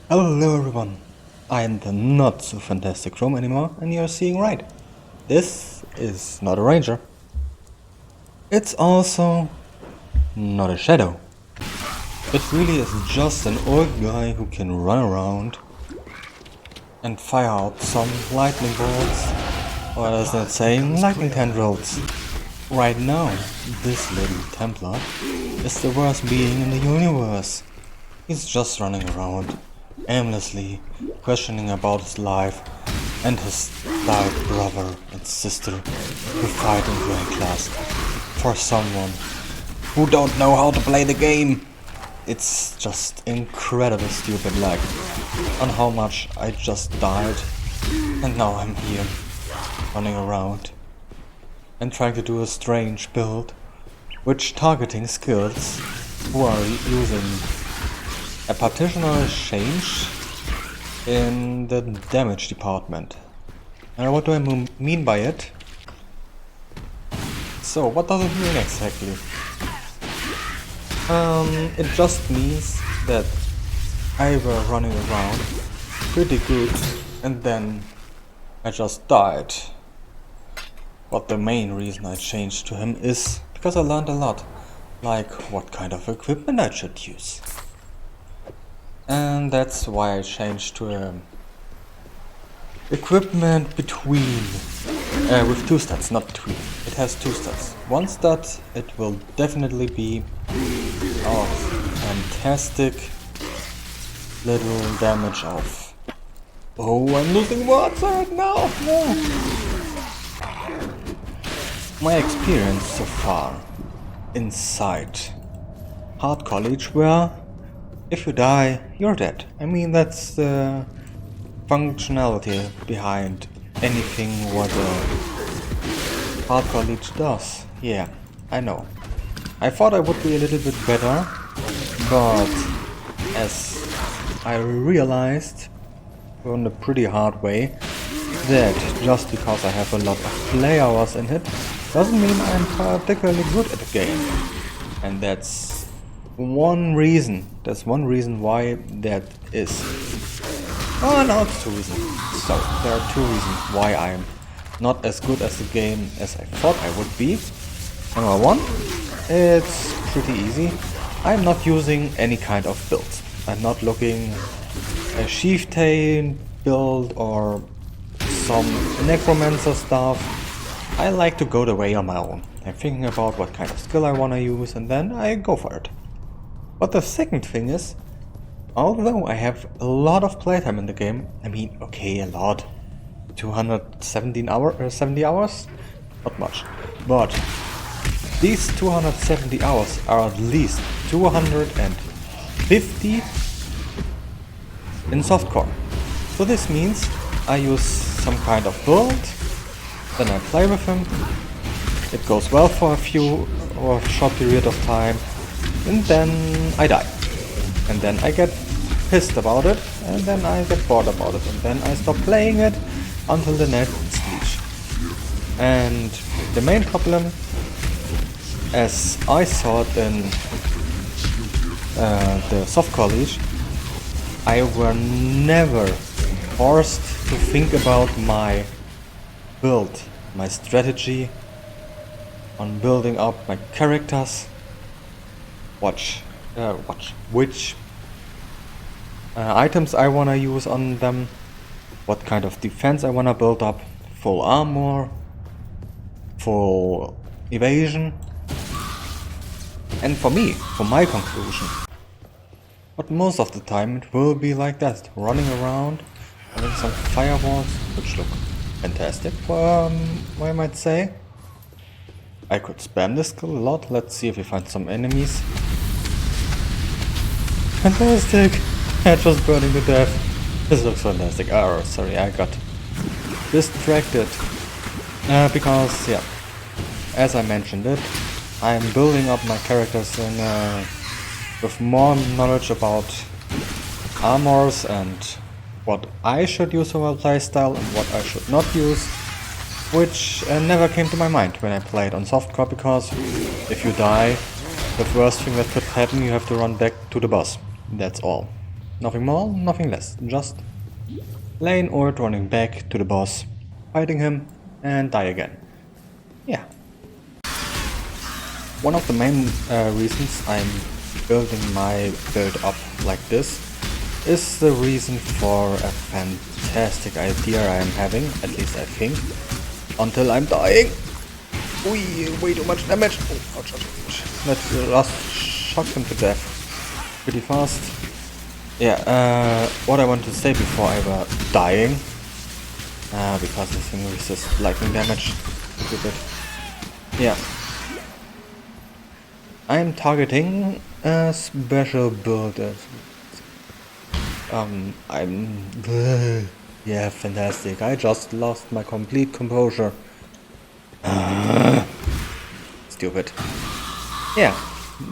Hello everyone, I am the not so fantastic Rome anymore and you're seeing right. This is not a ranger. It's also not a shadow. It really is just an old guy who can run around and fire out some lightning bolts, or as they say, lightning tendrils. Right now, this little Templar is the worst being in the universe. He's just running around, aimlessly questioning about his life and his died brother and sister who fight in grade class for someone who don't know how to play the game. It's just incredibly stupid, like on how much I just died and now I'm here running around and trying to do a strange build which targeting skills who are using a partitional change in the damage department. And what do I mean by it? So what does it mean exactly? It just means that I were running around pretty good and then I just died. But the main reason I changed to him is because I learned a lot, like what kind of equipment I should use. And that's why I changed to equipment between, with two stats, not between. It has two stats. One stat, it will definitely be fantastic little damage of. Oh, I'm losing words right now. No. My experience so far inside Hard College, where if you die, you're dead. I mean, that's the functionality behind anything what a Hard College does. Yeah, I know. I thought I would be a little bit better, but as I realized in a pretty hard way that just because I have a lot of play hours in it doesn't mean I'm particularly good at the game. And that's one reason why that is. Oh no, it's two reasons. So there are two reasons why I'm not as good as the game as I thought I would be. Number one, it's pretty easy. I'm not using any kind of build. I'm not looking a chieftain build or some necromancer stuff. I like to go the way on my own. I'm thinking about what kind of skill I wanna use and then I go for it. But the second thing is, although I have a lot of playtime in the game, I mean, okay, a lot, 217 hours, 70 hours, not much, but these 270 hours are at least 250 in softcore. So this means I use some kind of build, then I play with him, it goes well for a short period of time, and then I die. And then I get pissed about it, and then I get bored about it, and then I stop playing it until the next stage. And the main problem, as I saw it in the soft college, I were never forced to think about my build, my strategy on building up my characters, which items I wanna use on them, what kind of defense I wanna build up, full armor, full evasion, and for my conclusion. But most of the time it will be like that, running around, having some firewalls, which look fantastic, I might say. I could spam this skill a lot. Let's see if we find some enemies. Fantastic! Head just burning to death. This looks fantastic. Oh, sorry, I got distracted. Because, yeah, as I mentioned it, I'm building up my characters with more knowledge about armors and what I should use for my playstyle and what I should not use, which never came to my mind when I played on softcore, because if you die, the worst thing that could happen, you have to run back to the boss. That's all. Nothing more, nothing less. Just plain old running back to the boss, fighting him, and die again. Yeah. One of the main reasons I'm building my build up like this is the reason for a fantastic idea I am having, at least I think, until I'm dying. Ui, way too much damage. Oh, ouch, ouch, ouch. Let's just shock him to death pretty fast. Yeah, what I want to say before I were dying, because this thing resists lightning damage. Stupid. Yeah. I'm targeting a special build. Yeah, fantastic. I just lost my complete composure. Stupid. Yeah,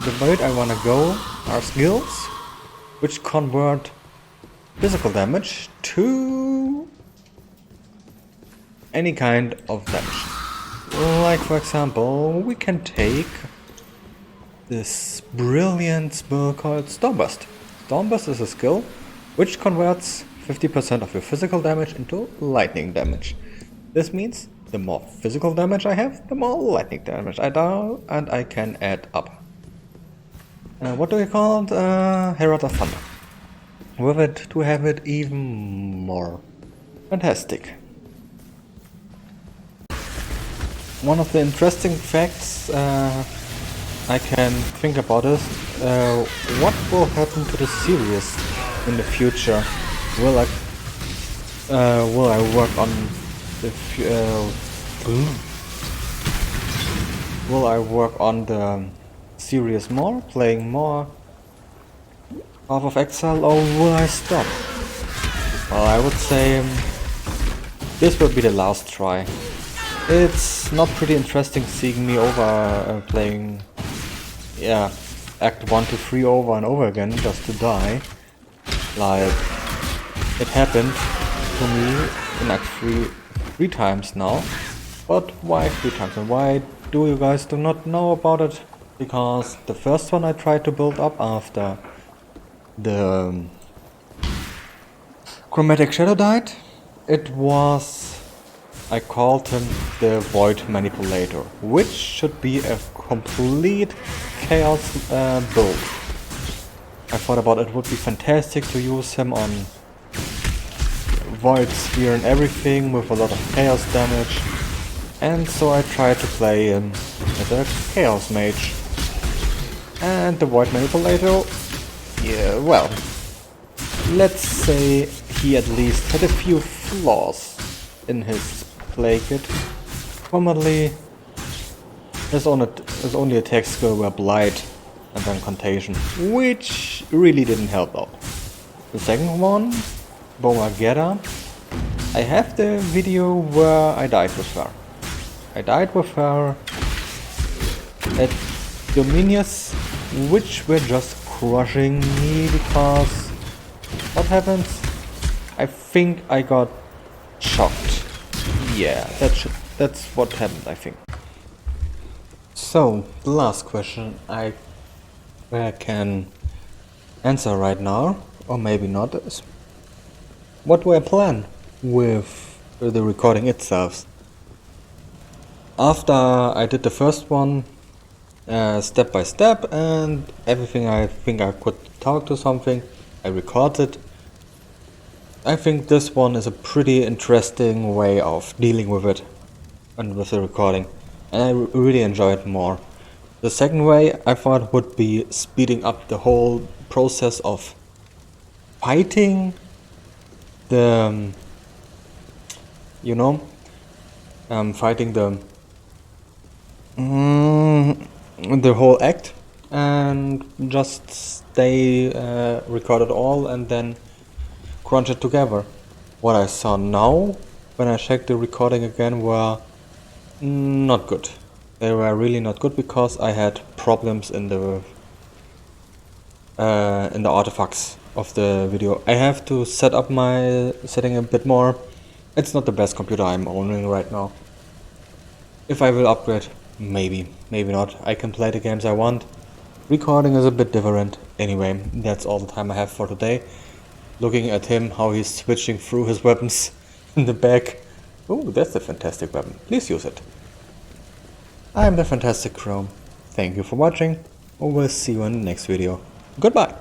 the build I wanna go are skills which convert physical damage to any kind of damage. Like for example, we can take this brilliant spell called Stormburst. Stormburst is a skill which converts 50% of your physical damage into lightning damage. This means the more physical damage I have, the more lightning damage I do, and I can add up. What do we call it? Herald of Thunder. With it to have it even more fantastic. One of the interesting facts I can think about is what will happen to the series in the future. Will I work on the will I work on the series more, playing more PathOfExile, or will I stop? Well, I would say this will be the last try. It's not pretty interesting seeing me over playing, yeah, Act 1 to 3 over and over again just to die. Like, it happened to me in Act 3 times now. But why 3 times? And why do you guys do not know about it? Because the first one I tried to build up after the Chromatic Shadow died, it was, I called him the Void Manipulator, which should be a complete chaos build. I thought about it would be fantastic to use him on Void Sphere and everything with a lot of chaos damage, and so I tried to play him as a Chaos Mage. And the Void Manipulator, yeah, well, let's say he at least had a few flaws in his play kit. Commonly, his only attack skill were Blight and then Contagion, which really didn't help out. The second one, Bomagera, I have the video where I died with her. I died with her at Dominions, which were just crushing me because what happens? I think I got shocked. Yeah, that's what happened, I think. So, the last question I can answer right now, or maybe not, is what do I plan with the recording itself? After I did the first one step by step and everything I think I could talk to something, I recorded. I think this one is a pretty interesting way of dealing with it and with the recording, and I really enjoy it more. The second way I thought would be speeding up the whole process of fighting the, fighting the whole act, and just stay record it all and then crunch it together. What I saw now when I checked the recording again were not good. They were really not good because I had problems in the artifacts of the video. I have to set up my setting a bit more. It's not the best computer I'm owning right now. If I will upgrade, maybe not. I can play the games I want. Recording is a bit different. Anyway, that's all the time I have for today. Looking at him, how he's switching through his weapons in the back. Oh, that's a fantastic weapon. Please use it. I'm the Fantastic Chrome. Thank you for watching. We'll see you in the next video. Goodbye.